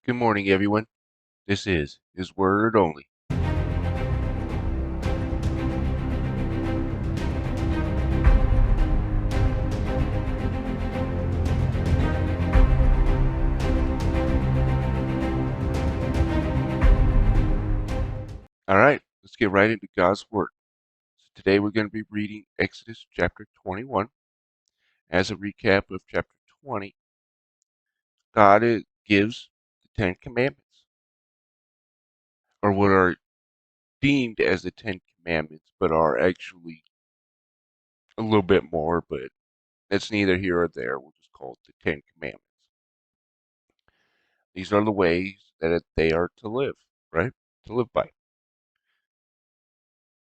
Good morning, everyone. This is His Word Only. All right, let's get right into God's Word. So today we're going to be reading Exodus chapter 21. As a recap of chapter 20, God gives the Ten Commandments, or what are deemed as the Ten Commandments, but are actually a little bit more, but it's neither here or there. We'll just call it the Ten Commandments. These are the ways that they are to live, right? To live by.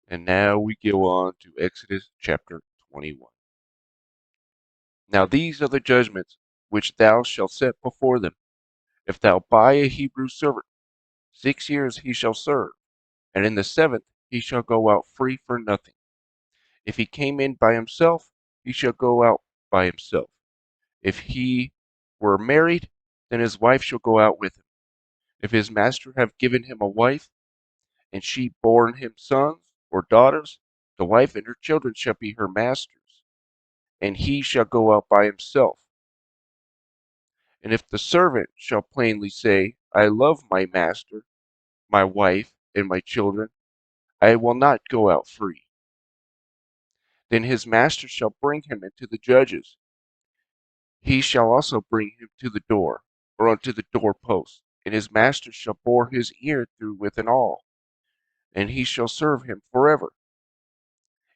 And now we go on to Exodus chapter 21. Now these are the judgments which thou shalt set before them. If thou buy a Hebrew servant, 6 years he shall serve, and in the seventh he shall go out free for nothing. If he came in by himself, he shall go out by himself. If he were married, then his wife shall go out with him. If his master have given him a wife, and she born him sons or daughters, the wife and her children shall be her master's, and he shall go out by himself. And if the servant shall plainly say, I love my master, my wife, and my children, I will not go out free. Then his master shall bring him into the judges. He shall also bring him to the door, or unto the doorpost, and his master shall bore his ear through with an awl, and he shall serve him forever.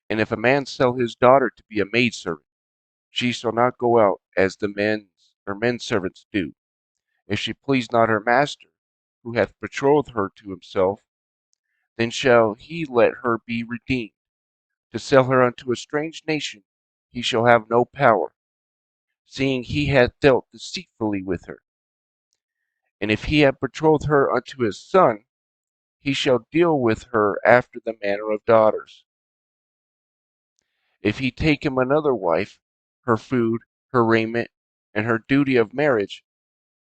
And if a man sell his daughter to be a maidservant, she shall not go out as the men's servants do. If she please not her master, who hath betrothed her to himself, then shall he let her be redeemed. To sell her unto a strange nation he shall have no power, seeing he hath dealt deceitfully with her. And if he have betrothed her unto his son, he shall deal with her after the manner of daughters. If he take him another wife, her food, her raiment, and her duty of marriage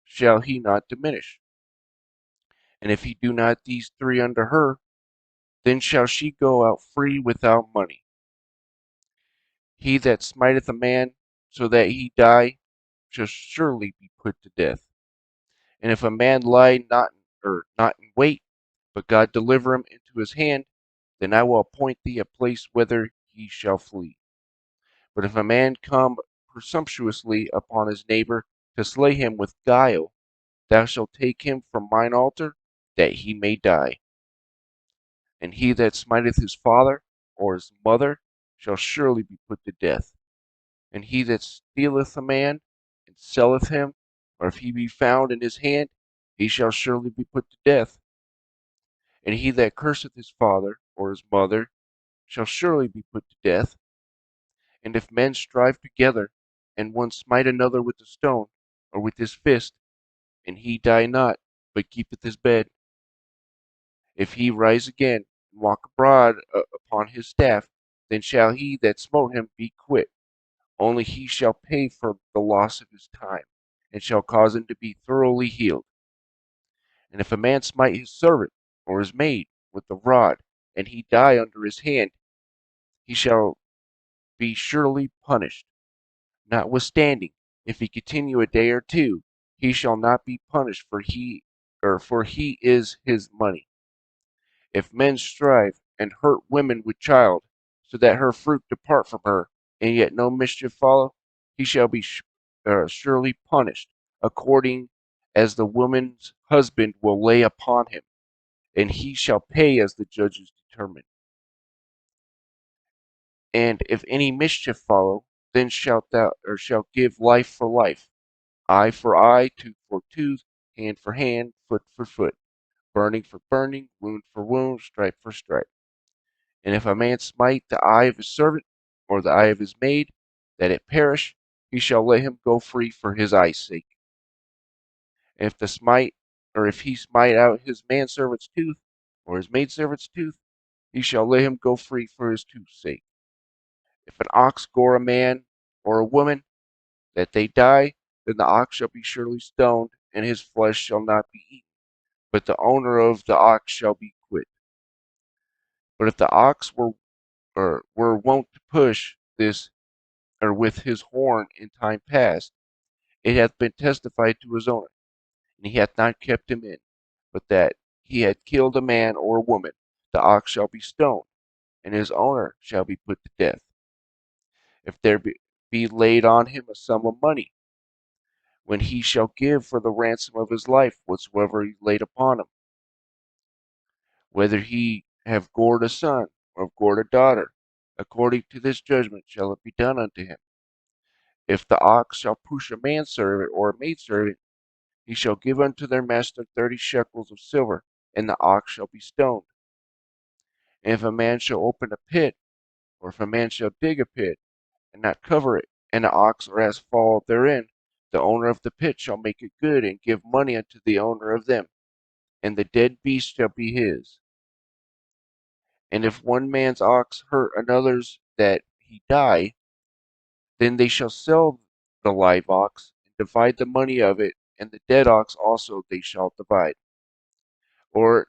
shall he not diminish. And if he do not these three unto her, then shall she go out free without money. He that smiteth a man so that he die shall surely be put to death. And if a man lie not in wait, but God deliver him into his hand, then I will appoint thee a place whither he shall flee. But if a man come presumptuously upon his neighbor to slay him with guile, thou shalt take him from mine altar, that he may die. And he that smiteth his father or his mother shall surely be put to death. And he that stealeth a man and selleth him, or if he be found in his hand, he shall surely be put to death. And he that curseth his father or his mother shall surely be put to death. And if men strive together, and one smite another with a stone, or with his fist, and he die not, but keepeth his bed, if he rise again, and walk abroad upon his staff, then shall he that smote him be quit. Only he shall pay for the loss of his time, and shall cause him to be thoroughly healed. And if a man smite his servant or his maid with a rod, and he die under his hand, he shall be surely punished. Notwithstanding, if he continue a day or two, he shall not be punished, for he is his money. If men strive and hurt women with child, so that her fruit depart from her, and yet no mischief follow, he shall be surely punished, according as the woman's husband will lay upon him, and he shall pay as the judges determine. And if any mischief follow, then shalt give life for life, eye for eye, tooth for tooth, hand for hand, foot for foot, burning for burning, wound for wound, stripe for stripe. And if a man smite the eye of his servant, or the eye of his maid, that it perish, he shall let him go free for his eye's sake. And if he smite out his manservant's tooth, or his maidservant's tooth, he shall let him go free for his tooth's sake. If an ox gore a man or a woman, that they die, then the ox shall be surely stoned, and his flesh shall not be eaten, but the owner of the ox shall be quit. But if the ox were wont to push this or with his horn in time past, it hath been testified to his owner, and he hath not kept him in, but that he had killed a man or a woman, the ox shall be stoned, and his owner shall be put to death. If there be laid on him a sum of money, when he shall give for the ransom of his life whatsoever he laid upon him, whether he have gored a son or have gored a daughter, according to this judgment shall it be done unto him. If the ox shall push a manservant or a maidservant, he shall give unto their master 30 shekels of silver, and the ox shall be stoned. And if a man shall open a pit, or if a man shall dig a pit, and not cover it, and the ox or ass fall therein, the owner of the pit shall make it good, and give money unto the owner of them, and the dead beast shall be his. And if one man's ox hurt another's that he die, then they shall sell the live ox, and divide the money of it, and the dead ox also they shall divide. Or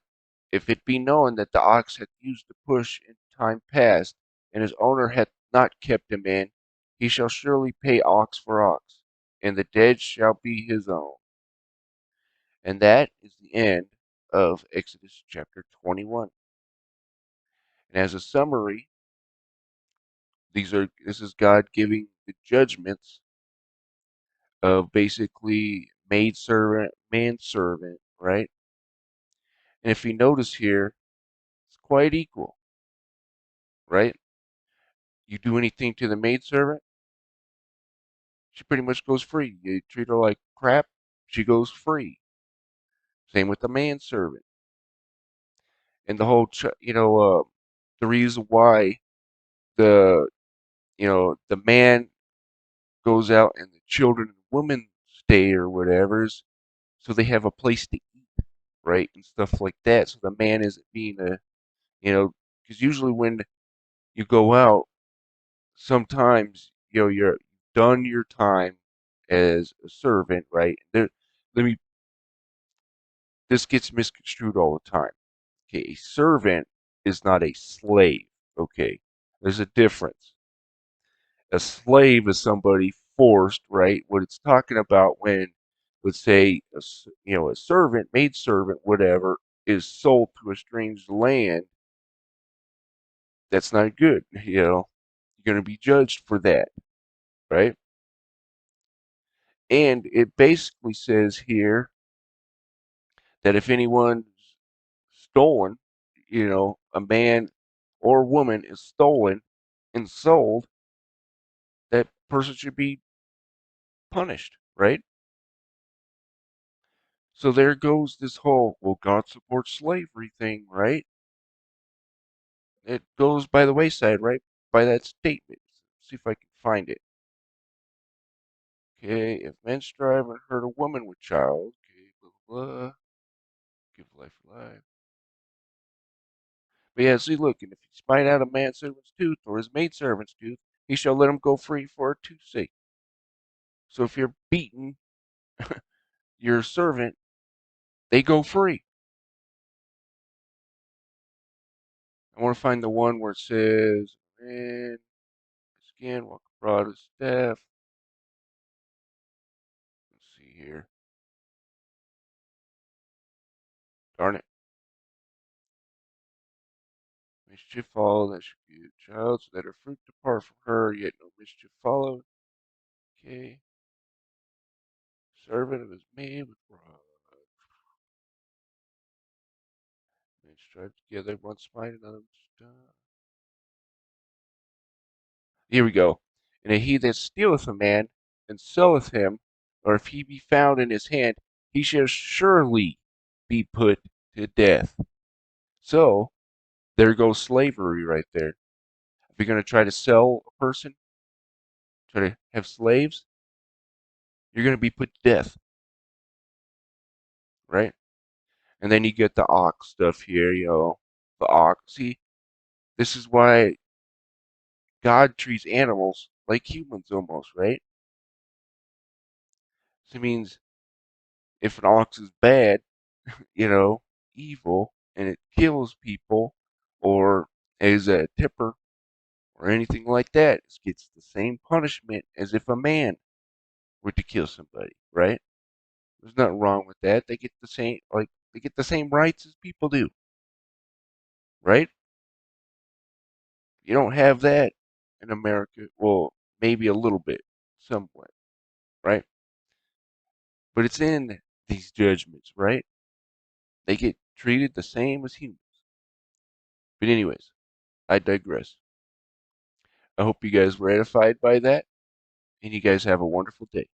if it be known that the ox hath used the push in time past, and his owner hath not kept him in, he shall surely pay ox for ox, and the dead shall be his own. And that is the end of Exodus chapter 21. And as a summary, this is God giving the judgments of basically maidservant, manservant, right? And if you notice here, it's quite equal, right? You do anything to the maidservant, she pretty much goes free. You treat her like crap, she goes free. Same with the manservant. And the whole, the reason why the, the man goes out and the children and women stay or whatever is so they have a place to eat, right? And stuff like that. So the man isn't being because usually when you go out, sometimes, you're done your time as a servant, right? Let me This gets misconstrued all the time. Okay, a servant is not a slave. Okay, there's a difference. A slave is somebody forced, right? What it's talking about when, let's say, a servant, maid servant, whatever, is sold to a strange land. That's not good. You're going to be judged for that, right? And it basically says here that if anyone's stolen, a man or woman is stolen and sold, that person should be punished, right? So there goes this whole, well, God supports slavery thing, right? It goes by the wayside, right? By that statement. Let's see if I can find it. Okay, if men strive and hurt a woman with child, okay, blah, blah, blah, give life for life. But yeah, see, look, and if he smite out a manservant's tooth or his maidservant's tooth, he shall let him go free for a tooth's sake. So if you're beaten your servant, they go free. I want to find the one where it says, man, skin, walk abroad with staff. Let's see here. Darn it. Mischief follow, that should be a child, so that her fruit depart from her, yet no mischief follow. Okay. Servant of his maid with rod. Men strive together, one smite, another stone. Here we go. And he that stealeth a man and selleth him, or if he be found in his hand, he shall surely be put to death. So, there goes slavery right there. If you're going to try to sell a person, try to have slaves, you're going to be put to death, right? And then you get the ox stuff here, the ox. See, this is why God treats animals like humans almost, right? So it means if an ox is bad, you know, evil, and it kills people, or is a tipper, or anything like that, it gets the same punishment as if a man were to kill somebody, right? There's nothing wrong with that. They get the same, like, they get the same rights as people do, right? You don't have that in America. Well, maybe a little bit, somewhat, right? But it's in these judgments, right? They get treated the same as humans. But anyways, I digress. I hope you guys were edified by that, and you guys have a wonderful day.